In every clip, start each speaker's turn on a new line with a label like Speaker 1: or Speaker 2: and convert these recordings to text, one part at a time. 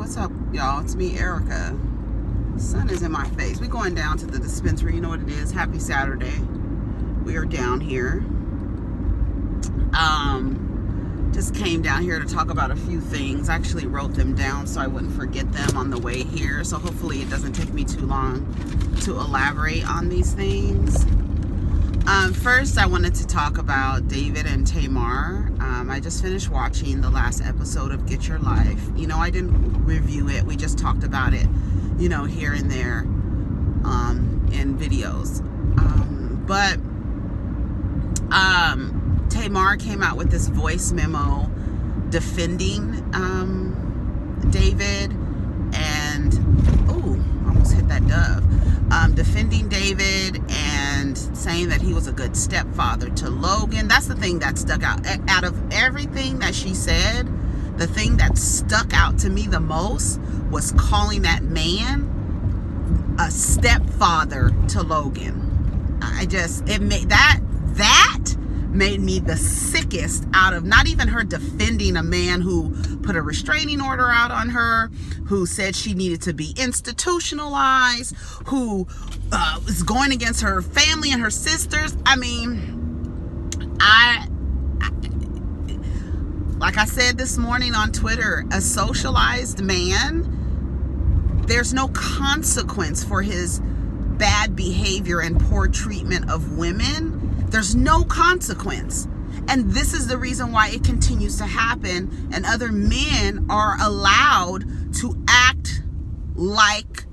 Speaker 1: what's up, y'all? It's me, Erica. Sun is in my face. We're going down to the dispensary. You know what it is. Happy Saturday. We are down here. Just came down here to talk about a few things. I actually wrote them down so I wouldn't forget them on the way here. So hopefully it doesn't take me too long to elaborate on these things. First, I wanted to talk about David and Tamar. I just finished watching the last episode of Get Your Life. You know, I didn't review it. We just talked about it, you know, here and there in videos. But Tamar came out with this voice memo defending David and, almost hit that dove. Defending David and saying that he was a good stepfather to Logan. That's the thing that stuck out. Out of everything that she said, the thing that stuck out to me the most was calling that man a stepfather to Logan. That made me the sickest out of, not even her defending a man who put a restraining order out on her, who said she needed to be institutionalized, who was going against her family and her sisters. I mean, like I said this morning on Twitter, a socialized man, there's no consequence for his bad behavior and poor treatment of women. There's no consequence. And this is the reason why it continues to happen, and other men are allowed to act like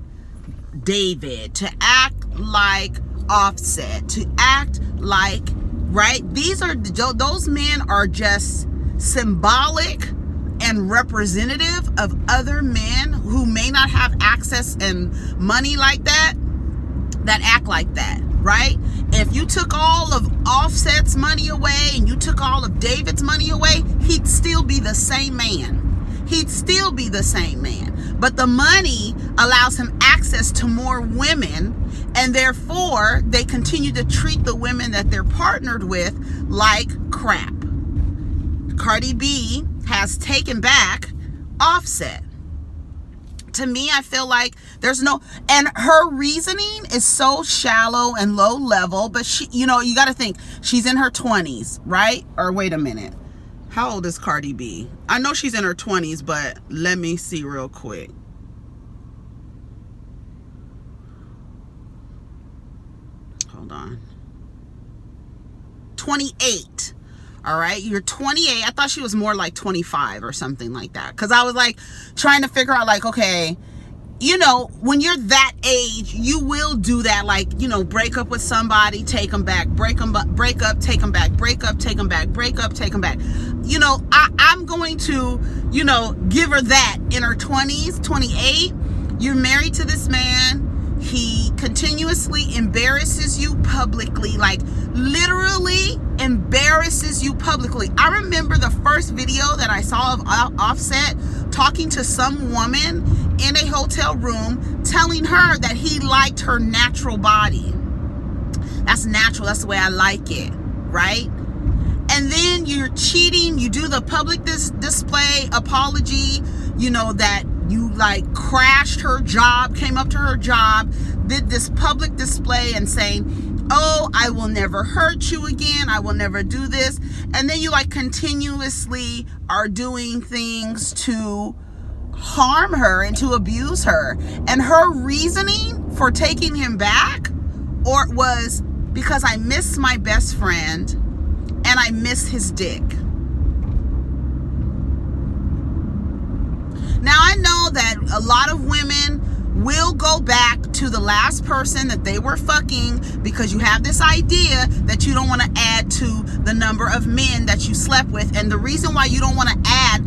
Speaker 1: David, to act like Offset, to act like, right? Those men are just symbolic and representative of other men who may not have access and money like that act like that, right? If you took all of Offset's money away and you took all of David's money away, he'd still be the same man. He'd still be the same man. But the money allows him access to more women, and therefore they continue to treat the women that they're partnered with like crap. Cardi B has taken back Offset. To me, I feel like there's no, and her reasoning is so shallow and low level, but she, you know, you got to think she's in her 20s, right? Or wait a minute. How old is Cardi B? I know she's in her 20s, but let me see real quick. Hold on. 28. All right, you're 28. I thought she was more like 25 or something like that. Because I was like trying to figure out, like, okay, you know, when you're that age, you will do that. Like, you know, break up with somebody, take them back, break up, take them back, break up, take them back, break up, take them back. You know, I'm going to, you know, give her that in her 20s, 28. You're married to this man. He continuously embarrasses you publicly, like literally embarrasses you publicly. I remember the first video that I saw of Offset talking to some woman in a hotel room, telling her that he liked her natural body. That's natural. That's the way I like it, right? And then you're cheating. You do the public display apology, you know, that you like crashed her job, came up to her job, did this public display and saying, oh, I will never hurt you again. I will never do this. And then you like continuously are doing things to harm her and to abuse her. And her reasoning for taking him back was because I miss my best friend and I miss his dick. Now, I know that a lot of women will go back to the last person that they were fucking because you have this idea that you don't want to add to the number of men that you slept with. And the reason why you don't want to add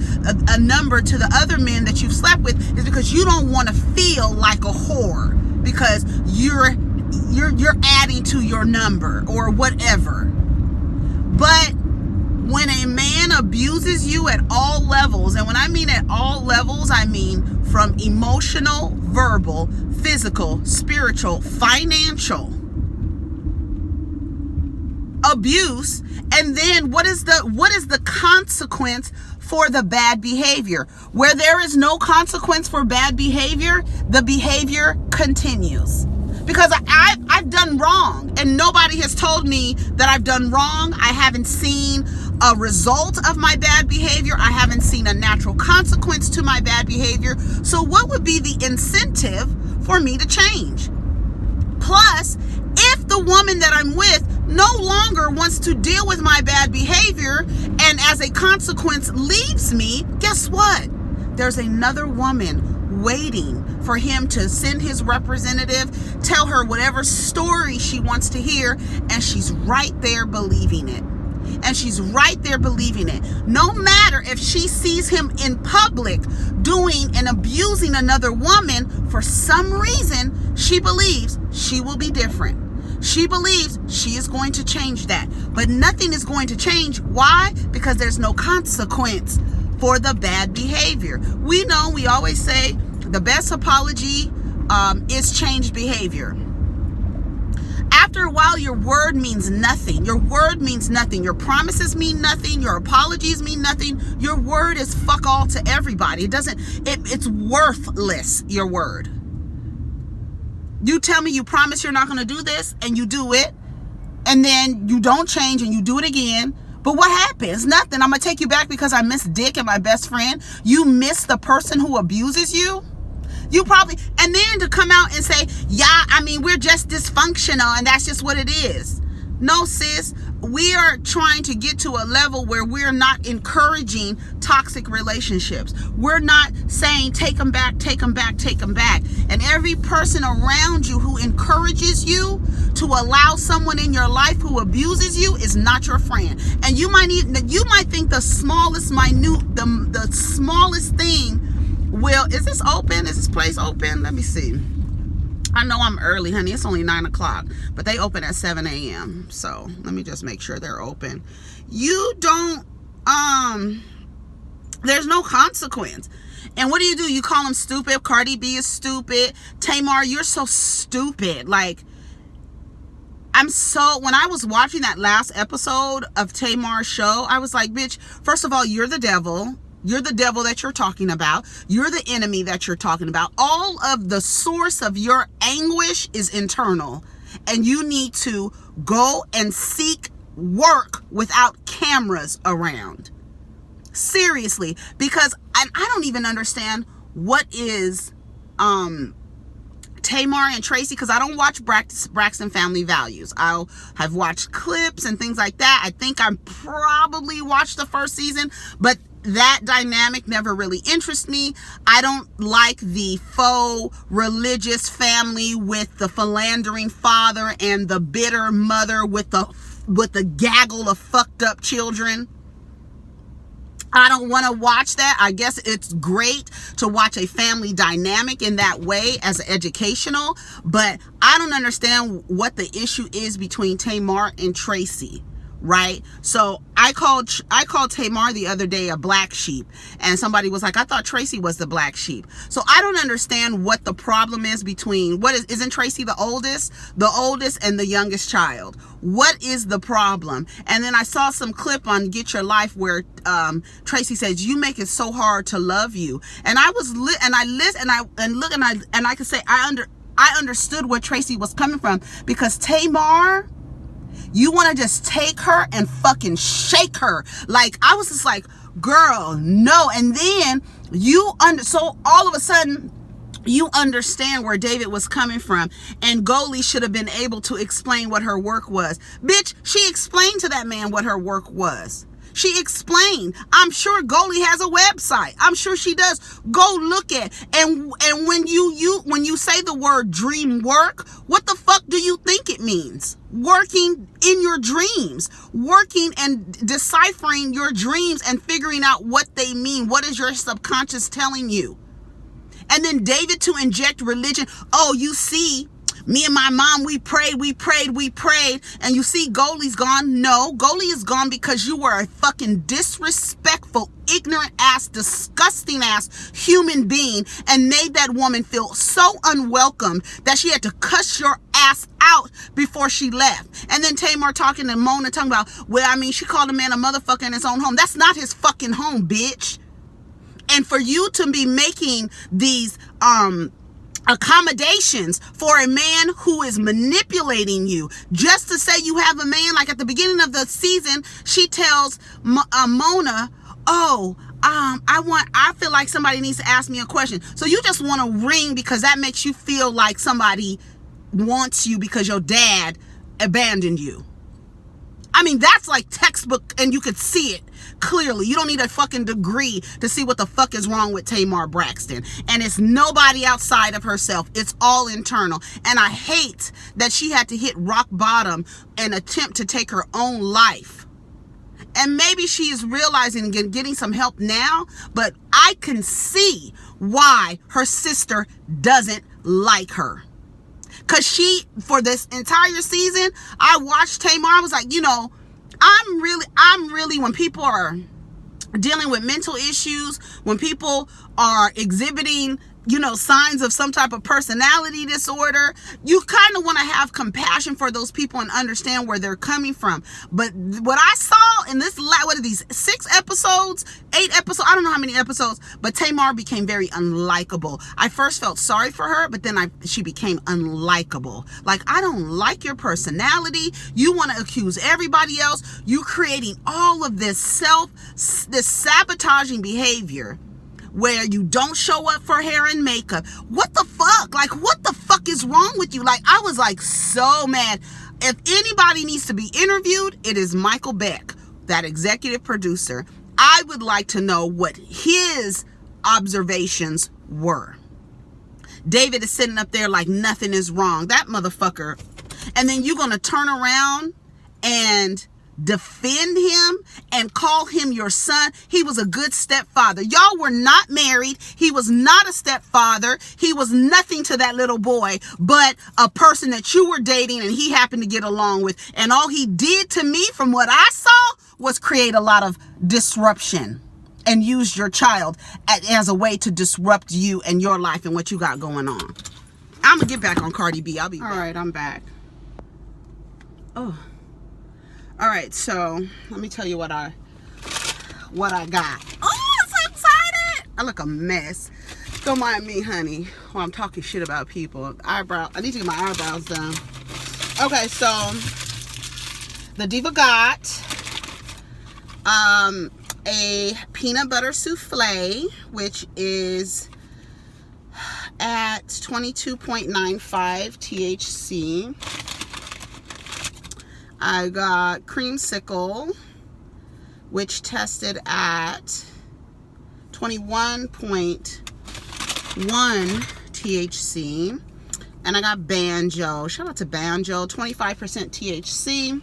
Speaker 1: a number to the other men that you've slept with is because you don't want to feel like a whore because you're adding to your number or whatever. But when a man abuses you at all levels, and when I mean at all levels, I mean from emotional, verbal, physical, spiritual, financial abuse, and then what is the consequence for the bad behavior. Where there is no consequence for bad behavior, the behavior continues. Because I've done wrong, and nobody has told me that I've done wrong. I haven't seen a result of my bad behavior. I haven't seen a natural consequence to my bad behavior. So what would be the incentive for me to change? Plus, if the woman that I'm with no longer wants to deal with my bad behavior and as a consequence leaves me, guess what? There's another woman waiting for him to send his representative, tell her whatever story she wants to hear, and she's right there believing it. And she's right there believing it. No matter if she sees him in public doing and abusing another woman, for some reason, she believes she will be different. She believes she is going to change that. But nothing is going to change. Why? Because there's no consequence for the bad behavior. We know, we always say the best apology is changed behavior. After a while, your word means nothing. Your word means nothing. Your promises mean nothing. Your apologies mean nothing. Your word is fuck all to everybody. It's worthless, your word. You tell me you promise you're not going to do this, and you do it, and then you don't change and you do it again. But what happens? Nothing. I'm going to take you back because I miss Dick and my best friend. You miss the person who abuses you? You probably, and then to come out and say, yeah, I mean, we're just dysfunctional and that's just what it is. No, sis, we are trying to get to a level where we're not encouraging toxic relationships. We're not saying, take them back, take them back, take them back. And every person around you who encourages you to allow someone in your life who abuses you is not your friend. And you might think the smallest the smallest thing is this open? Is this place open? Let me see. I know I'm early, honey. It's only 9 o'clock, but they open at 7 a.m. So let me just make sure they're open. You don't, there's no consequence. And what do? You call them stupid. Cardi B is stupid. Tamar, you're so stupid. Like, when I was watching that last episode of Tamar's show, I was like, bitch, first of all, you're the devil. You're the devil that you're talking about. You're the enemy that you're talking about. All of the source of your anguish is internal. And you need to go and seek work without cameras around. Seriously. Because I don't even understand what is Tamar and Tracy, because I don't watch Braxton Family Values. I have watched clips and things like that. I think I probably watched the first season, but that dynamic never really interests me. I don't like the faux religious family with the philandering father and the bitter mother with the gaggle of fucked up children. I don't want to watch that. I guess it's great to watch a family dynamic in that way as educational, but I don't understand what the issue is between Tamar and Tracy. Right? So I called Tamar the other day a black sheep, and somebody was like, I thought Tracy was the black sheep. So I don't understand what the problem is between, isn't Tracy the oldest and the youngest child? What is the problem? And then I saw some clip on Get Your Life where Tracy says, you make it so hard to love you. And I could say I understood where Tracy was coming from, because Tamar, you want to just take her and fucking shake her. Like, I was just like, girl, no. And then so all of a sudden you understand where David was coming from, and Goldie should have been able to explain what her work was. Bitch, she explained to that man what her work was. She explained. I'm sure Goldie has a website. I'm sure she does. Go look at. And when you say the word dream work, what the fuck do you think it means? Working in your dreams, working and deciphering your dreams and figuring out what they mean. What is your subconscious telling you? And then David to inject religion. Oh, you see, me and my mom, we prayed. And you see, Goldie's gone. No, Goldie is gone because you were a fucking disrespectful, ignorant ass, disgusting ass human being and made that woman feel so unwelcome that she had to cuss your ass out before she left. And then Tamar talking to Mona, talking about, well, I mean, she called a man a motherfucker in his own home. That's not his fucking home, bitch. And for you to be making these accommodations for a man who is manipulating you just to say you have a man, like at the beginning of the season, she tells Mona, oh, I feel like somebody needs to ask me a question. So you just want to ring because that makes you feel like somebody wants you because your dad abandoned you. I mean, that's like textbook, and you could see it clearly. You don't need a fucking degree to see what the fuck is wrong with Tamar Braxton. And it's nobody outside of herself. It's all internal. And I hate that she had to hit rock bottom and attempt to take her own life. And maybe she is realizing and getting some help now, but I can see why her sister doesn't like her. Because she, for this entire season, I watched Tamar. I was like, you know, I'm really, when people are dealing with mental issues, when people are exhibiting, you know, signs of some type of personality disorder, you kind of want to have compassion for those people and understand where they're coming from. But what I saw in this, what are these, 8 episodes, I don't know how many episodes, but Tamar became very unlikable. I first felt sorry for her, but then she became unlikable. Like, I don't like your personality. You want to accuse everybody else. You creating all of this sabotaging behavior where you don't show up for hair and makeup. What the fuck? Like, what the fuck is wrong with you? Like, I was like so mad. If anybody needs to be interviewed, it is Michael Beck, that executive producer. I would like to know what his observations were. David is sitting up there like nothing is wrong. That motherfucker. And then you're going to turn around and defend him and call him your son. He was a good stepfather. Y'all were not married. He was not a stepfather. He was nothing to that little boy, but a person that you were dating and he happened to get along with. And all he did to me, from what I saw, was create a lot of disruption and used your child as a way to disrupt you and your life and what you got going on. I'm gonna get back on Cardi B. I'll be back. All right, I'm back. Oh. All right, so let me tell you what I got. Oh, I'm so excited. I look a mess. Don't mind me, honey, while I'm talking shit about people. I need to get my eyebrows done. Okay, so the Diva got a peanut butter souffle, which is at 22.95 THC. I got creamsicle, which tested at 21.1 THC. And I got banjo. Shout out to banjo, 25% THC.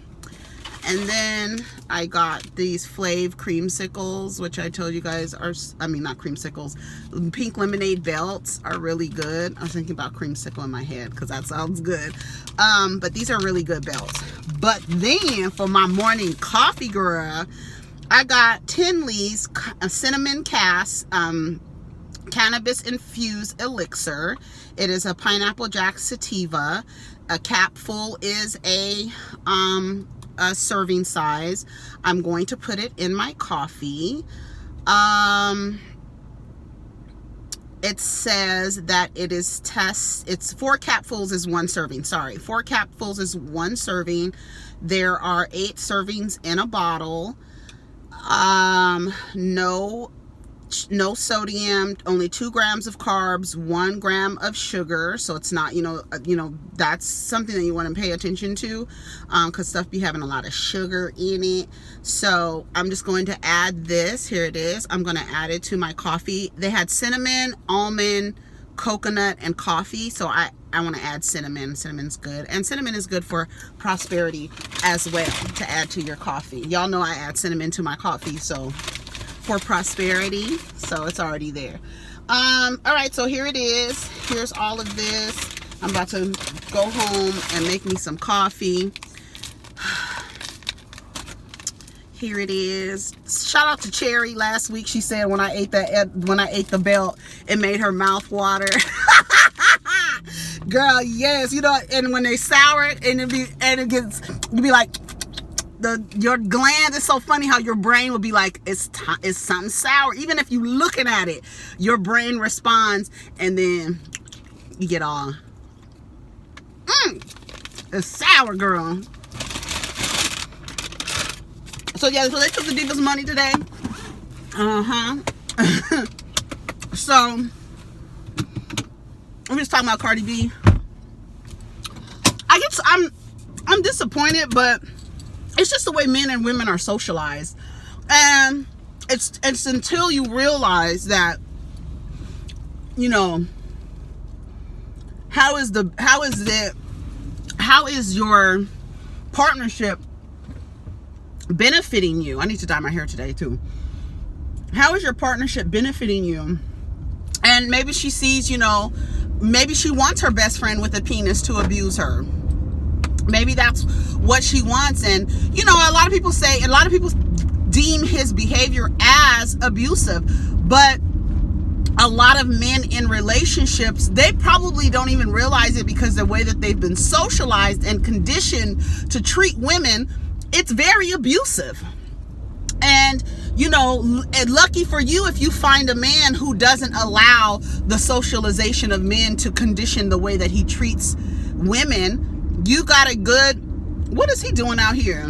Speaker 1: And then I got these Flav creamsicles, which I told you guys are, not creamsicles, pink lemonade belts are really good. I was thinking about creamsicle in my head because that sounds good. But these are really good belts. But then for my morning coffee, girl, I got Tinley's cinnamon cast cannabis infused elixir. It is a pineapple jack sativa. A capful is a serving size. I'm going to put it in my coffee. It says that it is it's 4 capfuls is 1 serving. Sorry, 4 capfuls is 1 serving. There are 8 servings in a bottle. No sodium, only 2 grams of carbs, 1 gram of sugar. So it's not, that's something that you want to pay attention to, because stuff be having a lot of sugar in it. So I'm just going to add this. Here it is. I'm going to add it to my coffee. They had cinnamon, almond, coconut, and coffee. So I want to add cinnamon. Cinnamon's good. And cinnamon is good for prosperity as well, to add to your coffee. Y'all know I add cinnamon to my coffee, so for prosperity, so it's already there. All right, so here it is. Here's all of this. I'm about to go home and make me some coffee. Here it is. Shout out to Cherry. Last week she said when I ate the belt, it made her mouth water. Girl, yes, you know, and when they sour it, and it gets, you be like, your gland is so funny how your brain will be like, it's something sour. Even if you looking at it, your brain responds, and then you get all, it's sour, girl. So yeah, so they took the Divas money today. So I'm just talking about Cardi B. I guess I'm disappointed, but it's just the way men and women are socialized. And it's until you realize that, you know, how is your partnership benefiting you? I need to dye my hair today too. How is your partnership benefiting you? And maybe she sees, you know, maybe she wants her best friend with a penis to abuse her. Maybe that's what she wants. And, you know, a lot of people deem his behavior as abusive. But a lot of men in relationships, they probably don't even realize it because the way that they've been socialized and conditioned to treat women, it's very abusive. And, you know, lucky for you if you find a man who doesn't allow the socialization of men to condition the way that he treats women. You got a good, what is he doing out here?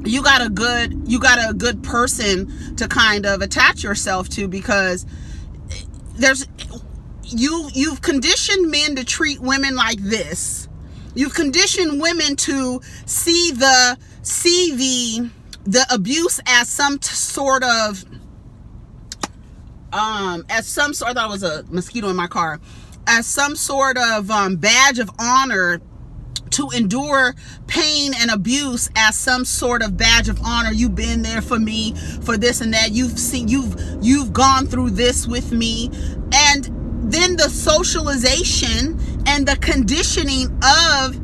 Speaker 1: You got a good person to kind of attach yourself to, because you've conditioned men to treat women like this. You've conditioned women to see the abuse as some sort of I thought it was a mosquito in my car, as some sort of badge of honor, to endure pain and abuse as some sort of badge of honor. You've been there for me, for this and that. You've gone through this with me. And then the socialization and the conditioning of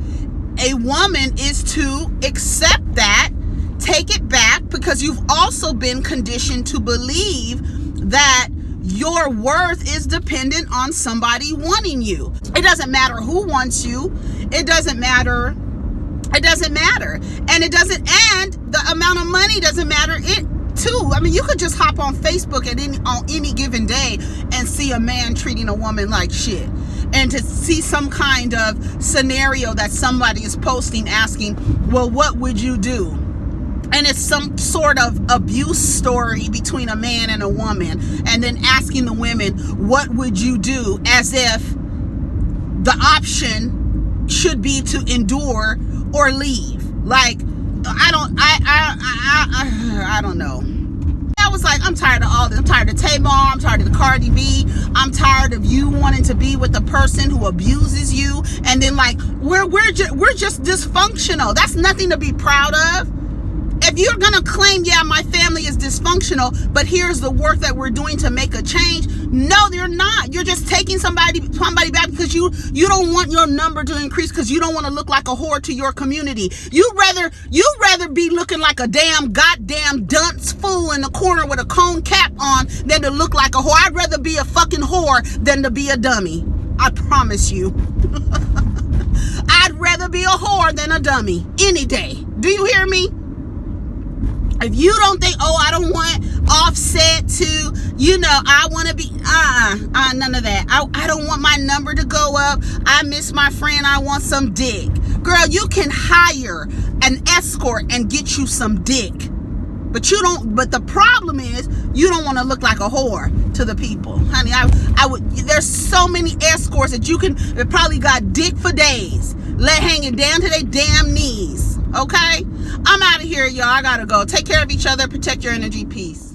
Speaker 1: a woman is to accept that, take it back, because you've also been conditioned to believe that your worth is dependent on somebody wanting you. It doesn't matter who wants you. It doesn't matter. And the amount of money doesn't matter too. I mean, you could just hop on Facebook on any given day and see a man treating a woman like shit. And to see some kind of scenario that somebody is posting asking, well, what would you do? And it's some sort of abuse story between a man and a woman. And then asking the women, what would you do? As if the option should be to endure or leave. Like, I don't know. I was like, I'm tired of all this. I'm tired of Tamar. I'm tired of the Cardi B. I'm tired of you wanting to be with the person who abuses you. And then like, we're just dysfunctional. That's nothing to be proud of. If you're going to claim, yeah, my family is dysfunctional, but here's the work that we're doing to make a change. No, you're not. You're just taking somebody back because you don't want your number to increase, because you don't want to look like a whore to your community. You'd rather be looking like a goddamn dunce fool in the corner with a cone cap on than to look like a whore. I'd rather be a fucking whore than to be a dummy. I promise you. I'd rather be a whore than a dummy any day. Do you hear me? If you don't think, oh, I don't want Offset to, you know, I want to be, none of that. I don't want my number to go up. I miss my friend. I want some dick. Girl, you can hire an escort and get you some dick. But the problem is, you don't want to look like a whore to the people. Honey, there's so many escorts that probably got dick for days, hanging down to their damn knees. Okay? I'm out of here, y'all. I gotta go. Take care of each other. Protect your energy. Peace.